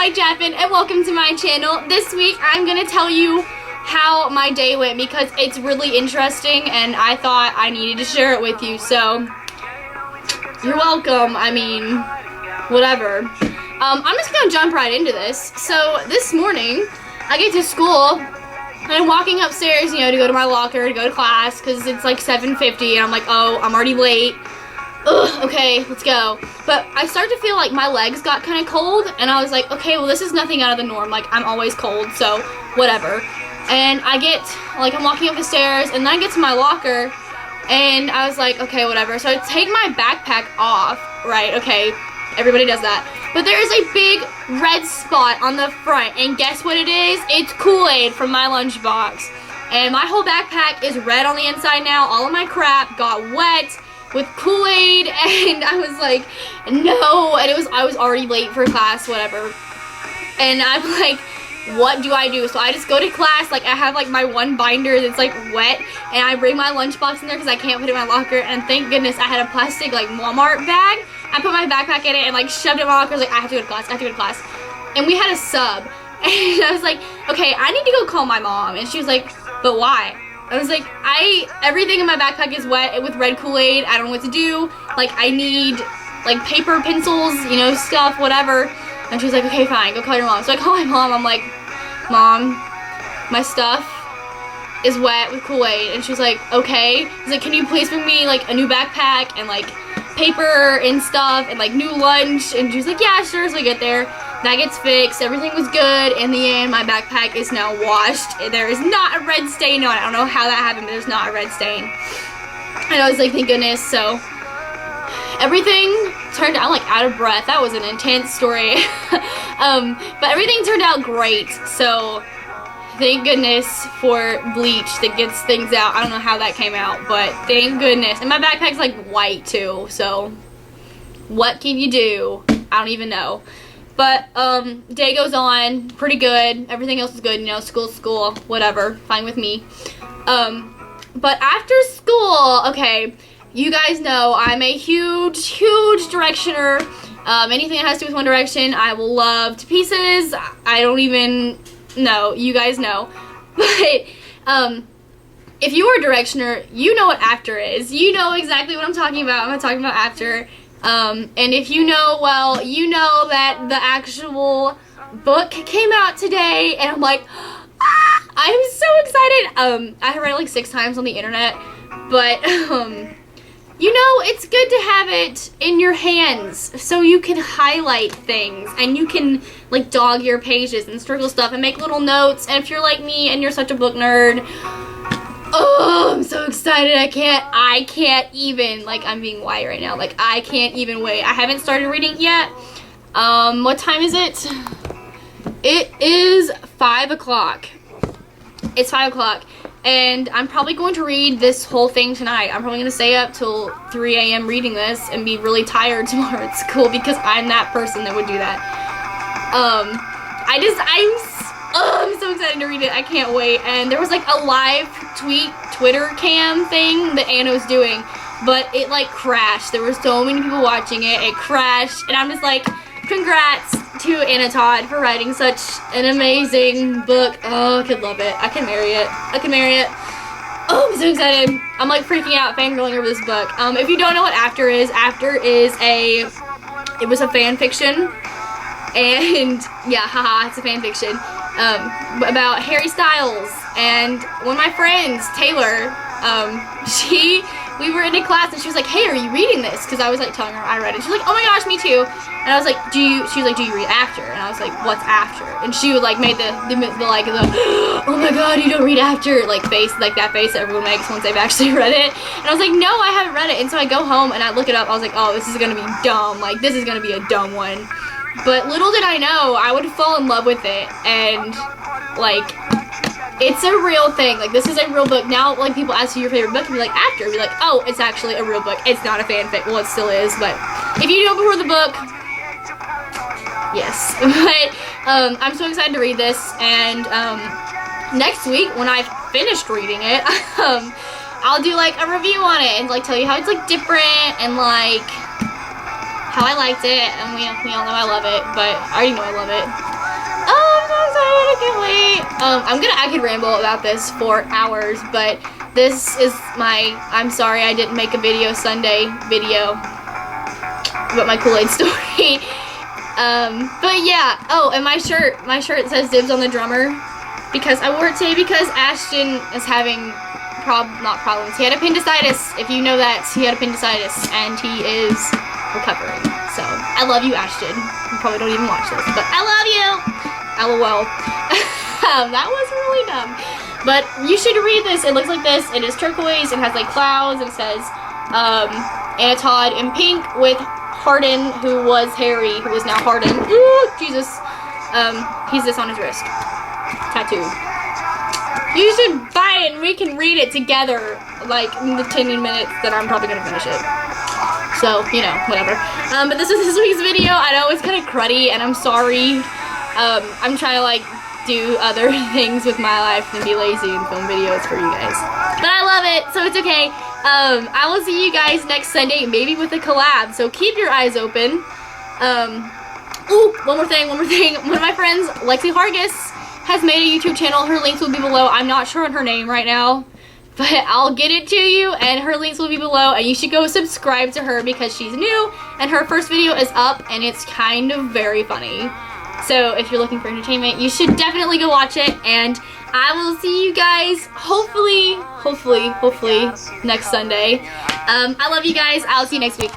White Jaffin and welcome to my channel. This week I'm gonna tell you how my day went because it's really interesting and I thought I needed to share it with you. So you're welcome. I mean, whatever. I'm just gonna jump right into this. So this morning I get to school and I'm walking upstairs, you know, to go to my locker to go to class because it's like 7:50 and I'm like, oh, I'm already late. Ugh, okay, let's go. But I start to feel like my legs got kind of cold and I was like, okay, well this is nothing out of the norm. Like, I'm always cold, so whatever. And I get, like, I'm walking up the stairs and then I get to my locker and I was like, okay, whatever. So I take my backpack off, right, okay, everybody does that. But there is a big red spot on the front and guess what it is? It's Kool-Aid from my lunchbox. And my whole backpack is red on the inside now. All of my crap got wet with Kool-Aid and I was like, no, and I was already late for class, whatever. And I'm like, what do I do? So I just go to class, like I have like my one binder that's like wet and I bring my lunchbox in there because I can't put it in my locker, and thank goodness I had a plastic like Walmart bag. I put my backpack in it and like shoved it in my locker. I was like, I have to go to class, I have to go to class. And we had a sub and I was like, okay, I need to go call my mom. And she was like, but why? I was like, everything in my backpack is wet with red Kool-Aid. I don't know what to do. Like, I need, like, paper, pencils, you know, stuff, whatever. And she was like, okay, fine, go call your mom. So I call my mom. I'm like, Mom, my stuff is wet with Kool-Aid. And she was like, okay. I was like, can you please bring me, like, a new backpack and, like, paper and stuff and, like, new lunch? And she was like, yeah, sure. So we get there. That gets fixed. Everything was good. In the end, my backpack is now washed. There is not a red stain on it. I don't know how that happened, but there's not a red stain. And I was like, thank goodness. So everything turned out, I'm like out of breath. That was an intense story. But everything turned out great. So thank goodness for bleach that gets things out. I don't know how that came out, but thank goodness. And my backpack's like white too. So what can you do? I don't even know. But, day goes on, pretty good, everything else is good, you know, school's school, whatever, fine with me. But after school, okay, you guys know I'm a huge, huge Directioner. Anything that has to do with One Direction, I will love to pieces. I don't even know, you guys know. But, if you are a Directioner, you know what After is. You know exactly what I'm talking about. I'm not talking about After. And if you know, well, you know that the actual book came out today, and I'm like, ah, I'm so excited. I have read it like 6 times on the internet, but, you know, it's good to have it in your hands so you can highlight things, and you can, like, dog your pages and circle stuff and make little notes, and if you're like me and you're such a book nerd, oh, I'm so excited. I can't even, like, I'm being white right now. Like, I can't even wait. I haven't started reading yet. What time is it? It is 5 o'clock. It's 5 o'clock. And I'm probably going to read this whole thing tonight. I'm probably going to stay up till 3 a.m. reading this and be really tired tomorrow at school because I'm that person that would do that. I'm so excited to read it. I can't wait. And there was like a live Twitter cam thing that Anna was doing, but it like crashed. There were so many people watching it. It crashed, and I'm just like, congrats to Anna Todd for writing such an amazing book. Oh, I could love it. I can marry it. I can marry it. Oh, I'm so excited. I'm like freaking out fangirling over this book. If you don't know what After is it was a fan fiction. And yeah, haha, it's a fan fiction about Harry Styles. And one of my friends, Taylor, we were in a class and she was like, hey, are you reading this? Because I was like telling her I read it. She's like, oh my gosh, me too. And I was like, she was like, do you read After? And I was like, what's After? And she would like made the oh my god, you don't read After, like face, like that face that everyone makes once they've actually read it. And I was like, no, I haven't read it. And so I go home and I look it up. I was like, oh, this is gonna be dumb. Like, this is gonna be a dumb one. But little did I know, I would fall in love with it, and, like, it's a real thing. Like, this is a real book. Now, like, people ask you your favorite book, and be like, After. Be like, oh, it's actually a real book. It's not a fanfic. Well, it still is, but if you know before the book, yes. But, I'm so excited to read this, and, next week, when I've finished reading it, I'll do, like, a review on it, and, like, tell you how it's, like, different, and, like, how I liked it, and we all know I love it, but I already know I love it. excited, I can't wait. I could ramble about this for hours, but this is my I'm sorry I didn't make a video Sunday video about my Kool-Aid story. But yeah, oh, and my shirt says dibs on the drummer because I wore it today because Ashton is having not problems. He had appendicitis. If you know that, he had appendicitis and he is recovering. So I love you, Ashton. You probably don't even watch this, but I love you. LOL. That was really dumb. But you should read this. It looks like this. It is turquoise. It has like clouds. It says Anna Todd in pink with Harden, who was Harry, who is now Harden. Ooh, Jesus. He's this on his wrist. Tattoo. You should buy it and we can read it together, like in the 10 minutes that I'm probably gonna finish it. So, you know, whatever. But this is this week's video. I know it's kind of cruddy and I'm sorry. I'm trying to like do other things with my life and be lazy and film videos for you guys. But I love it, so it's okay. I will see you guys next Sunday, maybe with a collab, so keep your eyes open. Ooh, one more thing. One of my friends, Lexi Hargis, has made a YouTube channel. Her links will be below. I'm not sure on her name right now, but I'll get it to you, and her links will be below, and you should go subscribe to her because she's new, and her first video is up, and it's kind of very funny. So if you're looking for entertainment, you should definitely go watch it, and I will see you guys hopefully next Sunday. I love you guys. I'll see you next week.